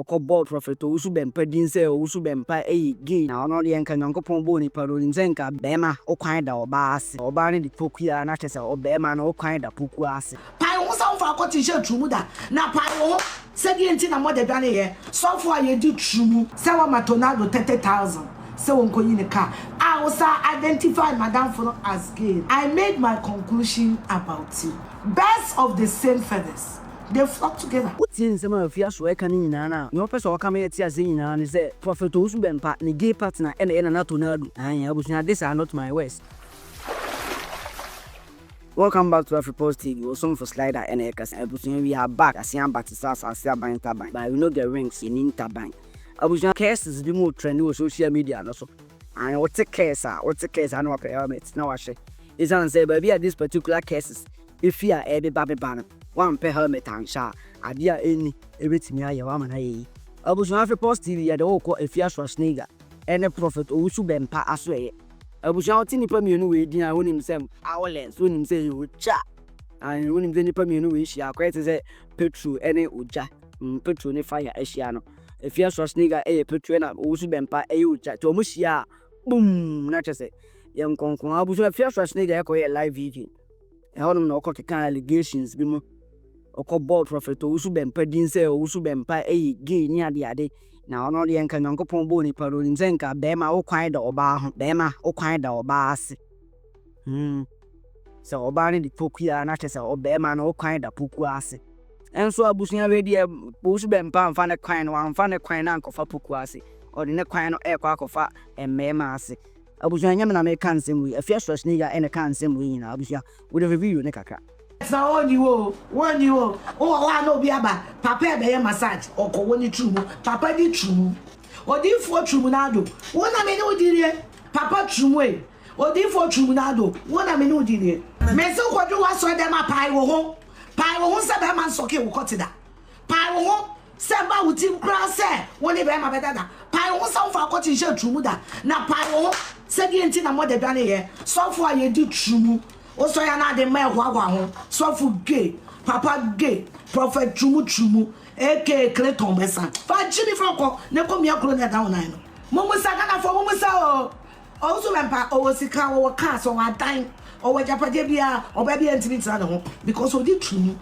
board prophet Owusu Bempah din say Owusu Bempah gay na ono de enka Nyankopon bo ni paroli nzenka bema okwan da oba ase oba ne de pokua na chese obema na okwan da pokua ase pai wo sa fa ko ti she trumu da na pai wo se di enti na mo de dwane ye so fo aye di trumu se wa matonado 30,000 se won ko yi ne ka I also identified Madam Fono as gay. I made my conclusion about it. Birds of the same feathers, they flock together. What's in some of Afia Schwarzenegger na no person come here to say na ni say Prophet Owusu Bempah ni gay partner and na tonado. Abusunya, these are not my words. Welcome back to Afia TV. We're some for slider and Abusunya, we are back. I see I'm back to start as buying taban. But we know the rings in taban. Abusunya, cases the more trend on social media and also. And what's a case? I know what helmet. Now I say, it's on say, but at this particular cases, if you are a baby banner, one per helmet and shot, I dear any everything I am and I. Abusunya Afia TV at the whole call Afia Schwarzenegger and the Prophet Owusu Bempah as well. Abusunya tini pa mienu we din a wonim sem awolens wonim say you cha and wonim tini pa mienu we hia kwete say petrol ene oja petrol ne fire ahia no Afia Schwarzenegger petrol na Owusu Bempah oja to mo hia boom na chese yem konkon Abusunya Afia Schwarzenegger ekoye live video e honum na okokeka allegations bi mo board Prophet Owusu Bempah din say Owusu Bempah gay ni ade na ono de enka Nyankopon bo ni paroli nzenka bema okwan da oba ho bema okwan da oba ase so oba ne de pokua na chese obema na okwan da pokua ase enso Abusunya we de Owusu Bempah amfa ne kwan no amfa ne kwan na ankofa pokua ase o de ne kwan no ekwa akofa emmema ase Abusunya nyame na me kan nsem wi Afia Schwarzenegger ene kan nsem wi na Abusunya we de review ne kaka na oni wo o wa no bi aba papa e be massage okowo ni trumu papa di trumu odi fo trumu na do wona me ni odirie papa trumu e odi fo trumu na do wona me ni odirie me so kwodu wa so dem pai wo ho se be man soke wo kotida pai wo ho se ba wutim kra se woni be ma bedada pai wo so fa koti she trumu da na pai wo se di enti na mo de dwane ye so fo aye di trumu also ya na de me hwa ho so fu gay papa gay prophet trumu aka Clayton Besa fa jimi froko ne ko mi akro na down nine mo musa kana fo mo musa o Owusu Bempah o sika o ka so wa dan o wa japade bia o ba bia ntimi tira ne ho because o di trumu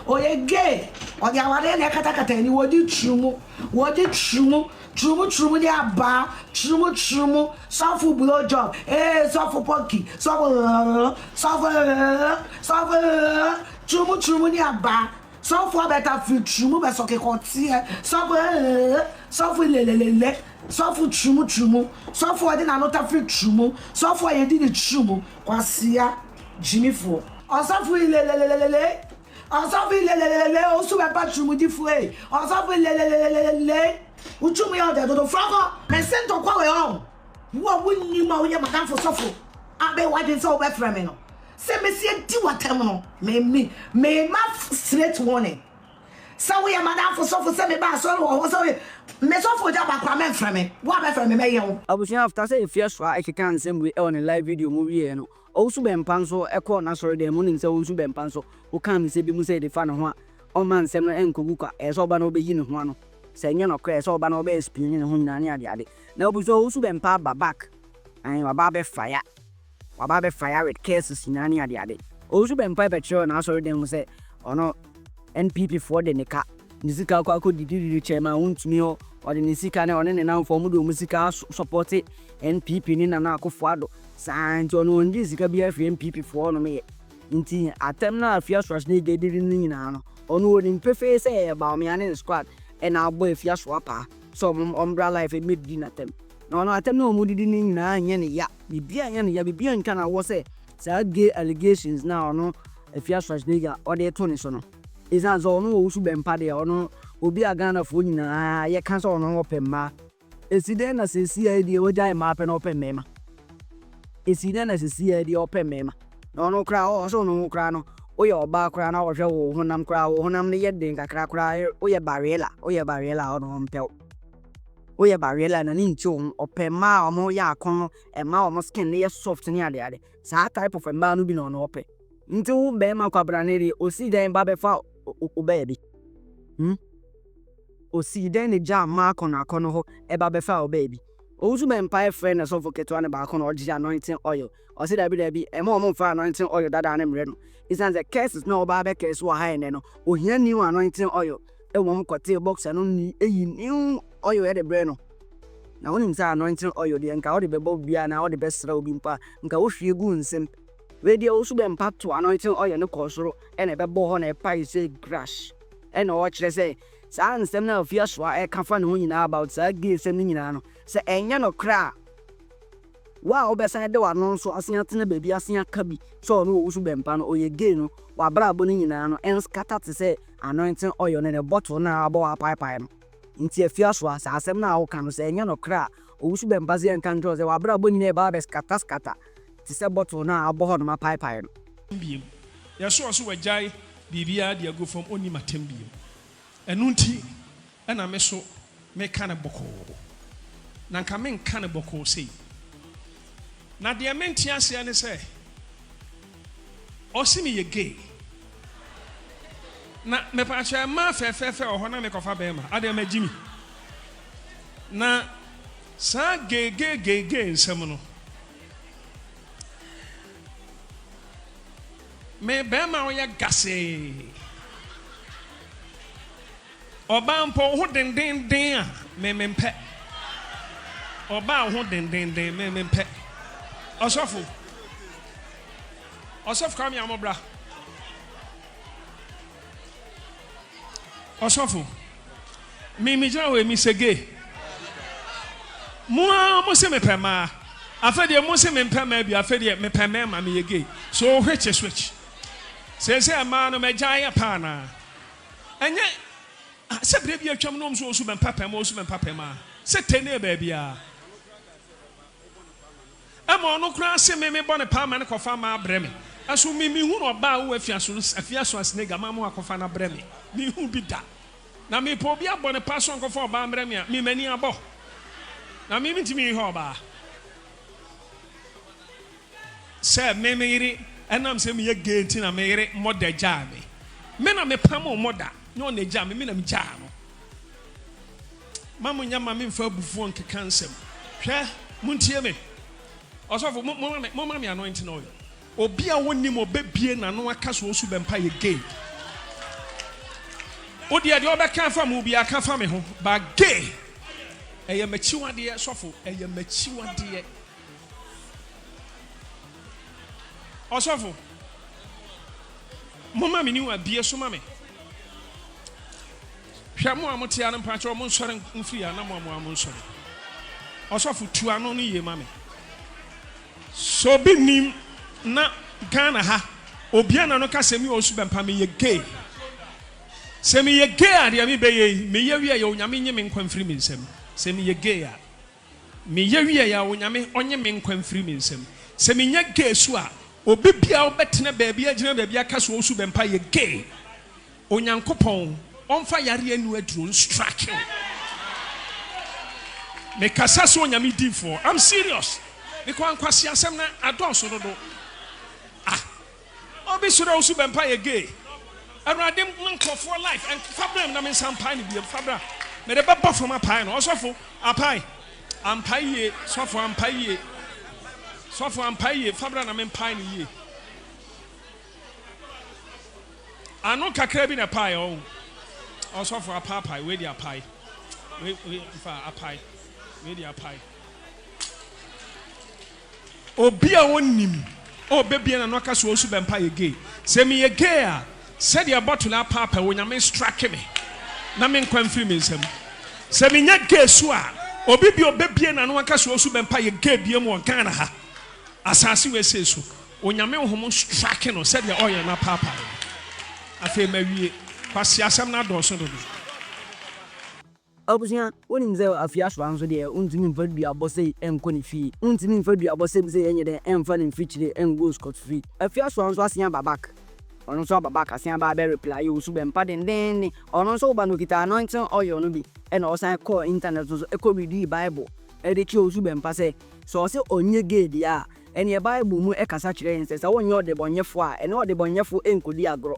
o ye gay o dia wale na kata ni wo di trumu trumu dia ba trumu sofu blow job sofu punky sofu trumu dia ba sofu abeta fi trumu be soke konti sofu lelelele sofu trumu sofu odi na nota fi trumu sofu ayedi ni trumu kwasia jimifo sofu lelelele Owusu Bempah trumu di fue sofu lelelele uchumu ya de do frako me sento kwa we on wo wunni ma wo ye Madam for sofo abe wadin so be frame no se me sie di watam no me ma straight warning so we Madam for sofo se me ba so wo so me sofo ja ba kwa me frame wo be frame me ye wo Abusunya after say Afia Schwarzenegger ekeka nsem we on live video mo wie no Owusu Bempah so ekọ na sorry dem mo nim say Owusu Bempah so wo kan me say bi mu say de fa no ho a o man nsem no enkogu kwa so ba no be yi ne ho ano say nyo no kra so ba no be spin ne ho nyina ne ade na Owusu Bempah ba back and wa ba be fire with cases nyina ne ade Owusu Bempah be chiro na sorry dem say ono NPP for the nika nisika kwa ko didi chairman untumi ho o de nisika ne one ne na fo mu do musika support NPP ni na akofo ado santi ono ndi sika bi afie NPP for no me nti atem na Afia Schwarzenegger didi ni nyina no ono woni mpefe say ba me ane squad and our boy Afia Schwarzenegger so umbrella life made din atem no atem no mu didi ni nyina anye ne ya bibia nka na wo say gay allegations na ono Afia Schwarzenegger o de to ni so no izan zo no Owusu Bempah de ono obi agana fo nyina ye kan so ono opemma eside na se CID o jai ma pe no opemma eside na se CID opemma no no kra o so no kra no o ye oba kra na wo hwe wo honam kra wo honam ne ye den kakra kra o ye barriera ono mpel o ye barriera na ni ncho opemma o mo ya akon e ma o mo skin ne ye soft ni ade sa type of emma no bi no no ope nti wo be ma kwabra ne ri o si den ba be fa o baby osi den ne jam ma kono akono ho eba be fa o baby Owusu Bempah friend so for keto na ba kono oji anointing oil o say da bi ema o mo fa anointing oil dada na mre no isan the cases na oba be case wo ha ne no ohia new anointing oil e wo mo kote box no ni eyi new oil e de bre no na wonim say anointing oil de nka wo de be bo bia na wo de be sra obi mpa nka wo hwie gu nsem we de Owusu Bempah to anointing oil no kosoro e na be bo ho na e pai say grass e na wo kire say sa nsem na Afia Schwarzenegger e ka fa no nyina about sa gay nsem no nyina no se enya no kra wa obesan de wa no so asia tena baby asia ka bi so no Owusu Bempah no oye gay no wa bra bo no nyina no en scatter to say anointing oil na the bottle na abo wa pipe no nti Afia Schwarzenegger sa asem na wo ka no se enya no kra Owusu Bempah ze en kan say wa bra bo nyina ba be scatter to say bottle na abo ho no ma pipe no biem ya so wajai bibia de go from oni matem biem enunti ena me so me kan boko na nka me kan boko sei na de menti ase ne se osimi ye gay na me pa cha ma fe o ho na me kofa be ma ade ma jimi na sa gay nsem no me be ma o ya gase oba mpo ho den a me mpe oba ho den me mpe osofo kam ya mobra osofo mi jira we mi sege mo se me pema afede mo se me pema bi afede me pema ma me yege so switch se ma no me jaya pa na enye se bre bi atwam no so Owusu Bempah pema se tene ba bia ama no kra se me bone pa ma ne kofa ma breme aso mi hu no ba wo Afia Schwarzenegger ma mo akofa na breme mi hu bi da na mi po bi abone pa so kofa ba breme a mi mani abo na mi ntimi ho ba se me yiri enam se mi ye genti na me yiri moda jame me na me pam moda no na jame me na me jamo mamu nya ma me mfa bufuo nkeka nsem hwe muntie me osofo mo me anointing oil obi a woni mo bebie na no aka so Owusu Bempah ye gay odi ade obeka fa mu bi aka fa me ho ba gay eye machiwade sofo eye machiwade osofo mama me ni wa bie so ma me hwa mo amote an pa cho mo nsore mfiri ana mo nsore osofo tu ano no ye ma me so bi nim na Ghana ha obia na no ka semi Owusu Bempah me ye gay semi ye gay ade me be ye me ye wi ye onyame nye me nkwa mfiri me nsem semi ye gay a me ye wi ye onyame onye me nkwa mfiri me nsem semi nya gay so a obi bia obetena baabi agina baabi aka so Owusu Bempah ye gay onyankopon onfa yare anu aduro strike me kasa so onyame difo I'm serious because ankwasi asem na adonso dodo obi sura Owusu Bempah ye gay awurade nkofo life and problem na me sampai ni bi fabra me de baba from apai no osofo apai ampai ye sofo ampai ye fabra na me mpai ni ye ano kakra bi na pai o osofo apai we di apai we fa apai we di apai obi a wonim obebie na no ka so Owusu Bempah ye gay se me ye gay a said your bottle up papa when you strike me na me nkwa mfiri me nsam se me nya gay so a obi bi obebie na no aka so Owusu Bempah ye gay bie mu Ghana ha asase we say so onyame hom strike no said your oil na papa afi mawie kwasi asem na do so do obusia wonim ze Afia Schwarzenegger de untimi mfadu abose enkoni fi untimi mfadu abose bi ze yenye de emfa ne mfichire engo Scott free Afia Schwarzenegger asia babak ono so babak asia ba be reply Owusu Bempah den ono so ba no kita anointing oil no bi e na osan call internet so e ko read Bible e de chi Owusu Bempah say so se onye gay dia ene Bible mu e kasa kire yen say wonye ode bonyefo a ene ode bonyefo enkodi agro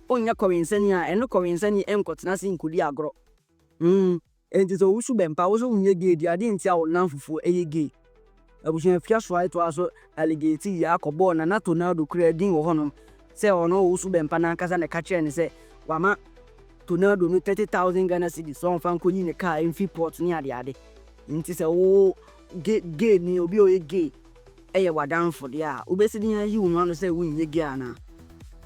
onye kọwinsani a ene kọwinsani enkotena se nkodi agro Enti so Owusu Bempah wo so unye gay di ade ntia wo nan fufu eye gay. Abusuan Afia Schwarzenegger to aso allegate ya akobo na Tonaldo kura din wo honom. Se ono Owusu Bempah na kasa ne ka kire ne se wama Tonaldo no 30,000 Ghana cedis so on fan konyi ne car in port ni ade. Nti se wo gay ni obi o ye gay. Eye wadan for dia. Obesi din ayi wo no se wo unye gay ana.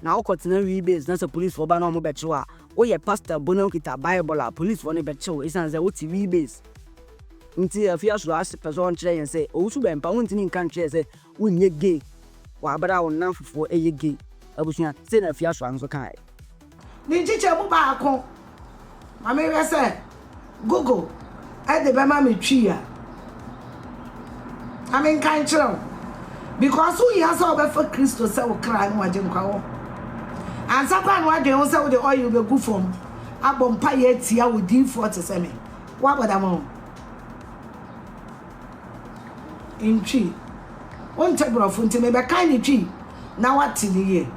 Na okotena wi base na se police for ba na mo becho a wo ye pastor bono kita Bible a police for ne becho isan se wo TV base. Nti Afia Schwarzenegger person kire yen se Owusu Bempah wontini nkan kire se wonye gay wa abara won nan fofo eye gay abusuan se na Afia Schwarzenegger so kai ni chiche mu ba akon mama we se Google e de be ma me twi ya amen kan kire because who ya so be for Christo se wo kra no waje nkwa wo ansa kwa no waje wo se wo de oil be gu fom abom pa ye tia wo din 47 wa boda mo in tree on tebro funti me be kan ni tree na wati ni ye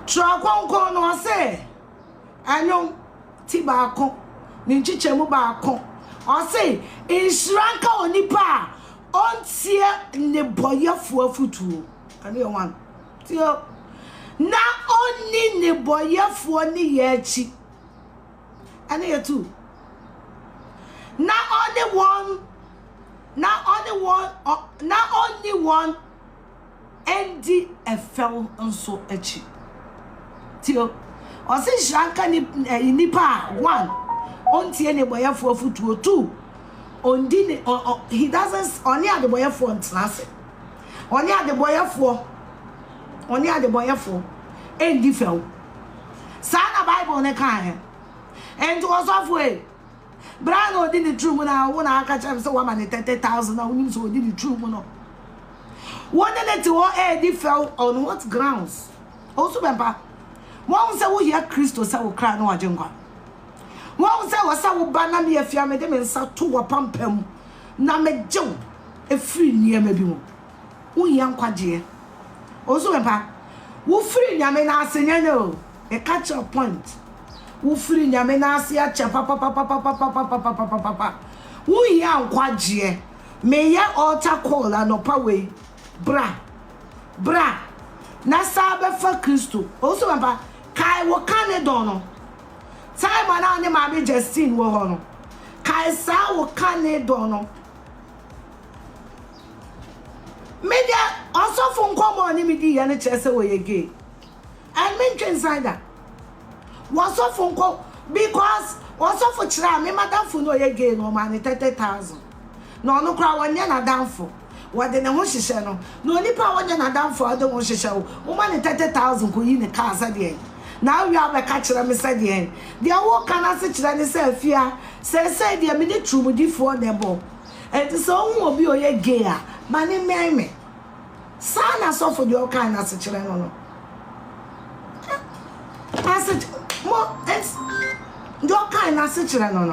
Trakon no say anyo ti ba kon ni chiche mu ba kon o say inshranka onipa ontie ne boyefo afutuo ani one tio na oni ne boyefo ni ye chi ani ye two na only one NDFL nso echi tio o se shranka ni nipa one ontie ne boyefo afutuo two ondi ne he doesn't only at the boyefo ntlase only at the boyefo NDFL sana Bible ne kan and also for Brano did the true when I want to catch him so 130,000 now we so did the true no one let to all NDFL on what grounds Owusu Bempah one say we hear Christo say we cry no ajenkwa one say we say we bana me afia me dem nsa to wapampam na me jew e free niam bi mo wo yan kwaje Owusu Bempah wo free niam na asenya no e catch your point wo free niam na asia che papa wo yan kwaje me ya altar call no power bra na sabe for Christo Owusu Bempah kai wo Canada no time na ne ma be Justine wo ho no kai sa wo Canada no media also phone come ni me di ya ne chese wo ye gay and me inside that was so phone call because also for chira me madam for no ye gay no man 30,000 no kra wonye na danfo wode ne ho hihye no nipa wonye na danfo ade ho hihye wo man 30,000 ko yi ne car sa de now we have a catcher me said the wo kana se kira ne se Afia se de me ne trumudi for nebo and so who obi oye gay a mani me sana so for the o kana se kira no I said mo it's the o kana se kira no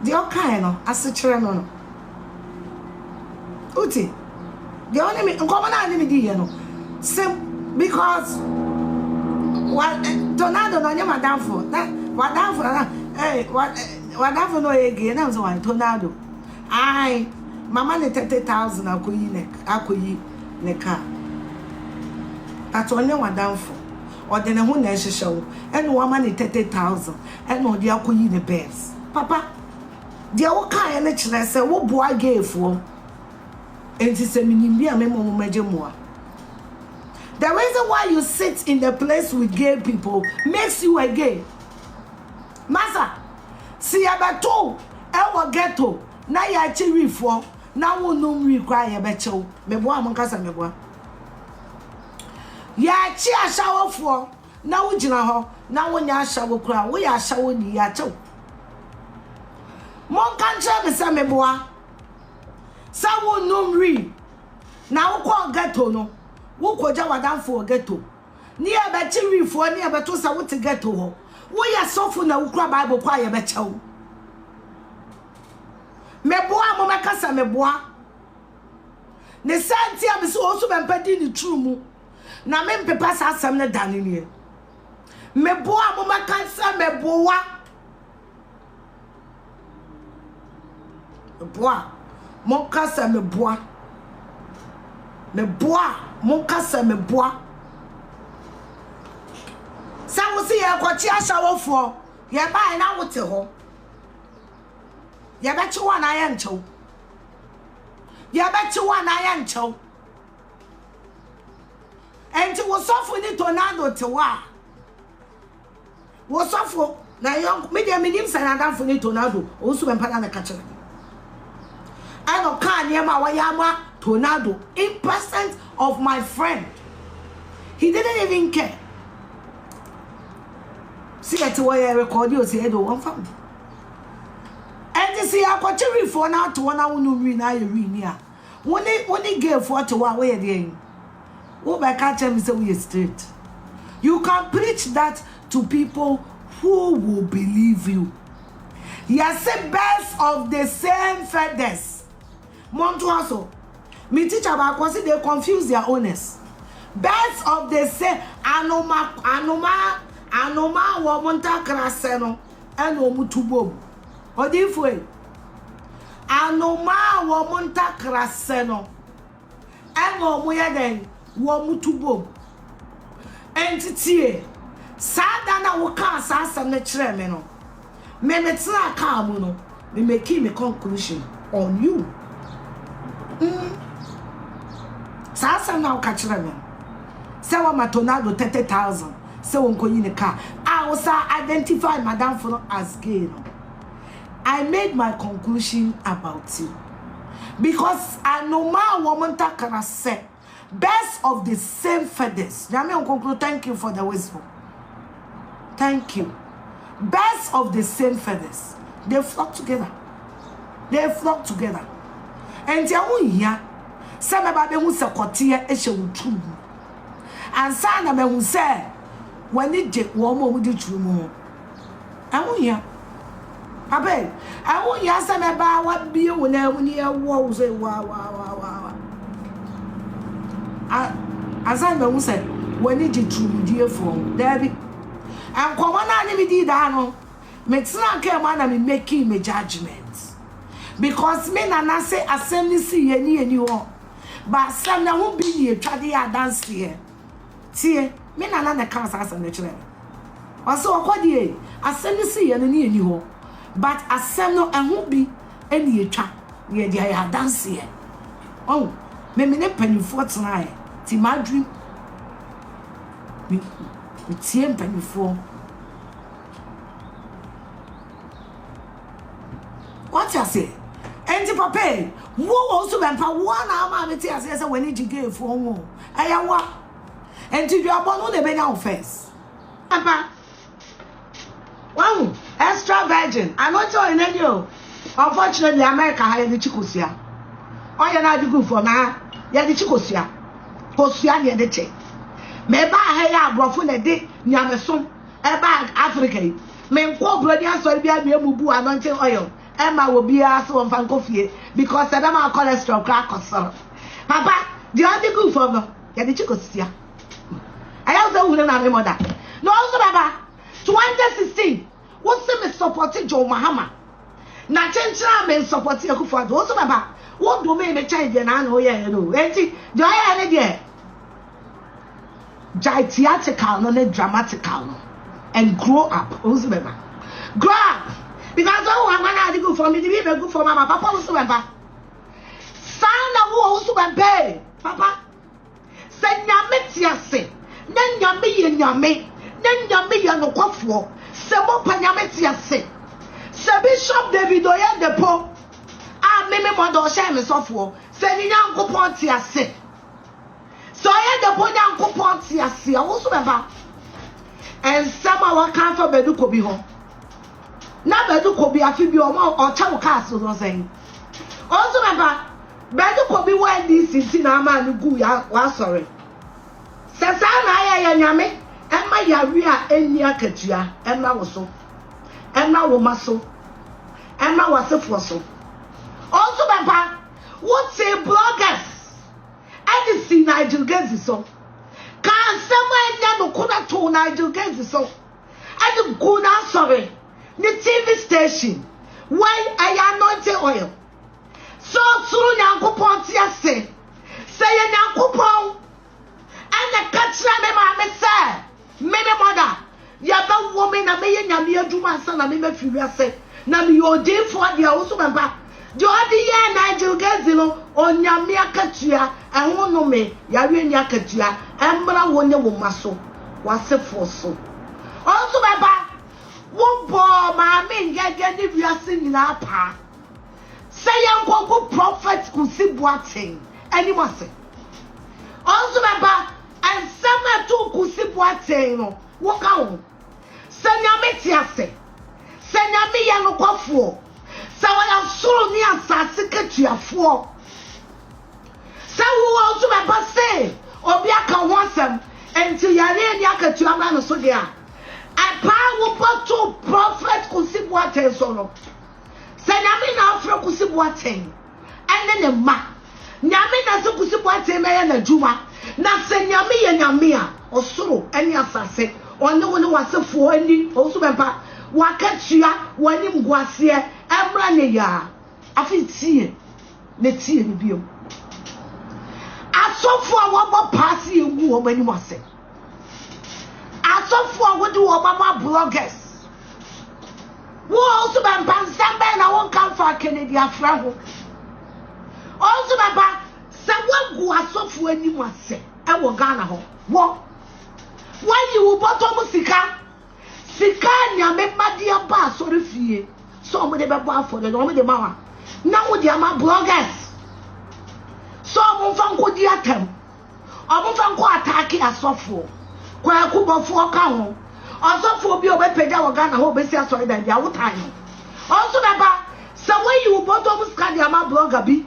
the o kana ase kira no uti the only me nkomo na me di ye no sim because what Tonaldo no nyama danfo na wadanfo na wadanfo no ege na so wan Tonaldo ai mama ne 30,000 akoyi ne car atonye wadanfo ode ne ho na ehihyewo ene wa ma ne 30,000 ene ode akoyi ne best papa dia wo kan ne kire se wo boa geefo enti se minim bia memo majemoa. The reason why you sit in the place with gay people makes you a gay. Masa, si abato, ewa ghetto, na ya chiri fo, na wo no require becho. Mebo amonkasa mebo. Ya chi ashawo fo, na wo gina ho, na wo nya ashawo kura, wo ya ashawo ni ya cho. Mon kancha me se mebo a. Sa wo no ri. Na wo ko ghetto no. Wo koja wadanfo ghetto ni e be chirifo ni e be to sa wo te ghetto ho wo ya sofu na wo kura Bible kwa ye be chew meboa mo mekasa meboa ne santi am so Owusu Bempah di ni true mu na me mpepa sa asem ne dane nie me boa mo makansa me boa mo kasa me boa mo kasa me boa sa wo se ye kwachi ashawofo ye ba na wote ho ye ba chi wa na ye nchew enti wo sofo ni tornado te wa wo sofo na young media minim sanada fo ni tornado Owusu Bempah na ka kire I don't can near my wayama tornado in presence of my friend. He didn't even care. See at where I record you say do one family. And you see I got to for now to one hour no win I win here. When they gave for to one way again. Oh by catch them say we straight. You can preach that to people who will believe you. Yes, birds of the same feathers. Montuaso, me teacher about because they confuse their owners. Birds of the same anoma wo monta kraseno eno mutubo. Odifwe. Anoma wo monta kraseno eno moyeden wo mutubo. Entity sada na wo kan asam na kire me no. Me metra ka mu no, me make me conclusion on you. Sasa na ukachira me. Sewa matonado 30,000. Sewa nko yine car. I also identify Madam Furo as gay. I made my conclusion about you. Because I know my woman takara say best of the same feathers. Yami on conclude, thank you for the wisdom. Thank you. Best of the same feathers. They flock together. And you here, some about them who support here, it's a true. And some of them who say, when they take one more with the true more. I won't hear. I beg. I won't hear some about what be when I hear walls say, wow. As I know, say, when they take true, dear phone, Debbie. And come on, I never did that. Makes not care when I'm making my judgments. Because men are not say assembly see any anyone. But some now won't be here, try to dance here. See, men are not the councils and the children. Also, what ye assembly see any anyone. But assembly and won't be any trap near the dance here. Oh, me penny for tonight. See my dream. Me penny for. What you say? Enti papa, wo Owusu Bempah one ama me ti ase when you give for wo. Aya wa. Enti you abon no be nya first. Papa. Wow, extra virgin. I not join any o. Unfortunately America ha the chikosia. Oya na adigu for na ya the chikosia. Kosia de che. Me ba ha ya abrofo na de nyamesom. E ba Africa. Me nko brodi asori bia bia mubu anointing oil. Emma will be asked on Fankofie because the Emma cholesterol crack or so. Papa, the only good for them, yeah, the Chicosia. I also wouldn't have a mother. No, also, Baba, 2016, what's the supporting Joe Mahama? Now, change men supporting a good for also, Baba. What do me change the man? Oh, yeah, you know, do I have it? Theatrical, not dramatical, and grow up, also, Baba. Grow up. Because I'm going to go for me to be good for Mama. Papa Owusu Bempah. Sound of Owusu Bempah. Papa. Say nyame tiase. Then nyame ya no kwafo. Se mo pa nyame tiase. Se Bishop David Oyedepo. Me mo do share me sofo. Se ni Nyankopon tiase. So Oyedepo Nyankopon tiase. Owusu Bempah. And some our can for bedu ko bi ho. Na bedu ko bi afi bi omo o cha wo castle no saying. Also Bempah, bedu ko bi wa DCC na ama ni gu ya wa sorry. Sesa na ya nyame, emma ya wi a eni akatua, emma wo so. Emma wo maso. Emma wo sefo so. Also Bempah, what say bloggers? and see Nigel Gazi so. Can someone never could have told Nigel Gazi so? And the good sorry, the TV station. Why I anointed oil? So through Yankupon say Yankupon and the catcher me mamma say, Meme mother, Yaba woman, a million Juma son, a meme say, Nam your day for the Owusu Bempah. Jodi ya Nigel Gazilo on Yamia Katia, and one no me, Yarin Yakatia, and Mara Wonder Womaso, was a force. Also, Baba, one poor mammy, Yagan, if you are singing our pa. Say, young prophet could see boating, and you must say. Also, Baba, and some two could see boating, walk out. Sanya say, Sanya me young coffee. So I am so near Sassika for. So who also Baba say, Obiaka wants them until Yari Yaka to Amana Sodia. I power put to prophet Kusibwate solo. Sanyami now for Kusibwate. And then the ma. Nyamina so Kusibwate me and the Juma. Na Sanyami and Yamia or so any assassin. Or no one was a for any also Bempah. Wakachia, when him guasia, Emrane ya. Afiti, Neti and Bio. I saw for what more passing you when you must say. I saw for what do Obama bloggers. Who also been Pansambe, I won't come for Kennedy Afraho. Also, Baba, someone who has so for any must say, I will Ghana home. What? Why you bought almost Sikanya make my dear boss so the fee. So many people for the normal mama. Now with the bloggers. So I'm from Kodiatem. I'm from Quataki as software. Kwa Kuba for Kaho. Also for be away Peda or Ghana who base sorry than the other time. Also, Baba, so when you bought almost Kadiama blogger be.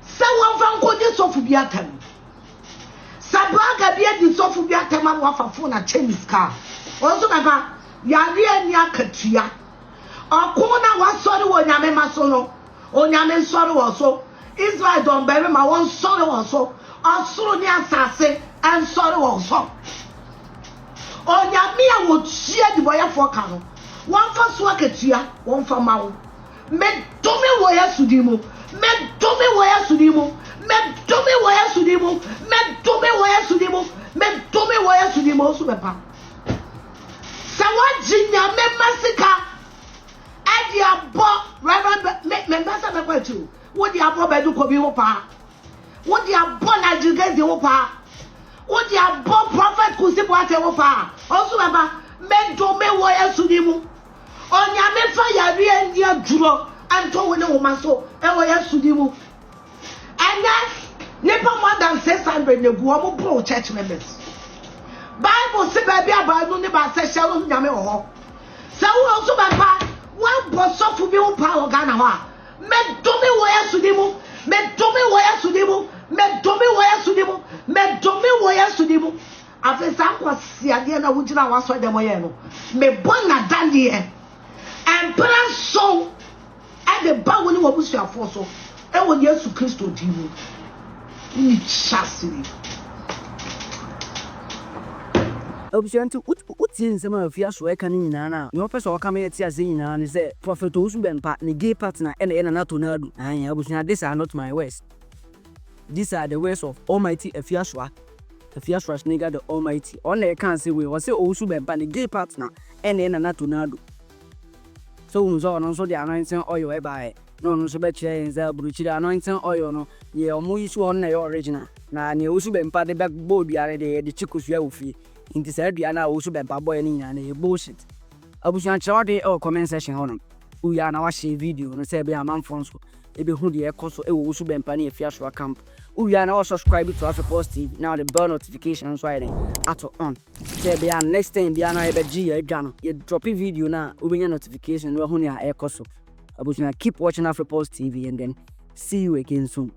Someone from Kodiatem. Sabraga be the Sophia Tema wafa phone a Chinese car. Also, Baba, Yari nya Katia. Or Kona was sorry when Yamema Sono, or Yamen sorrow also. Israel don't bury my one sorrow also, or Sonia Sasse and sorrow also. Or Yamia would cheer the boy for Cano. One for Swakatia, one for Mau. Med Tommy Waya Sudimo, Med Tommy Waya Sudimo. Men tome waya sudimo, men tome waya sudimo, men tome waya sudimo Owusu Bempah. Sawa jinya me masika. Adi abo Reverend me masa me kwetu. Wo di abo bedu ko bi wo pa. Wo di abo na jigezi wo pa. Wo di abo prophet Kusibwate wo pa. Owusu Bempah men tome waya sudimo. Onya me fa ya ri endia duro anto wo ne wo maso e waya sudimo. And that's never more than 600 Neguamo pro church members. Bible say baby about no never say shallow Yame or so also Bempah one boss of you power Ghana. Men to me where Sudimu, men to me where Sudimu, men to me where Sudimu, men to me where Sudimu. After some was Siadiana Wujina was for the Moyeno. Me bona dandy and plan so and the bawoni was your force. And when Jesus Christ told you, you chastity. Option to what's in some of Afia Schwarzenegger. Your first or come here and say, Prophet Owusu Bempah, the gay partner, and another nadu. I was not, these are not my words. These are the words of Almighty Afia Schwarzenegger, the Almighty. Only I can't say we was Owusu Bempah, the gay partner, and another nadu. So, also the anointing oil by. No, so bet you the anointing oil no. Ye almost one your original. Na ni Owusu Bempah the backboard yare the chikus ya ufi. In this area na Owusu Bempah boy ni na bullshit. Abusuan chawde or comment section hono. We are now watching video no say be a man phone so. Ebe hu de ekoso e Owusu Bempah ni Afia Schwarzenegger camp. We are now subscribe to Afia TV. Now the bell notification so right at on. Say be next time be na ebe G ya gano. You drop a video na we get notification we hu ni a ekoso. Abusuan keep watching Afia TV and then see you again soon.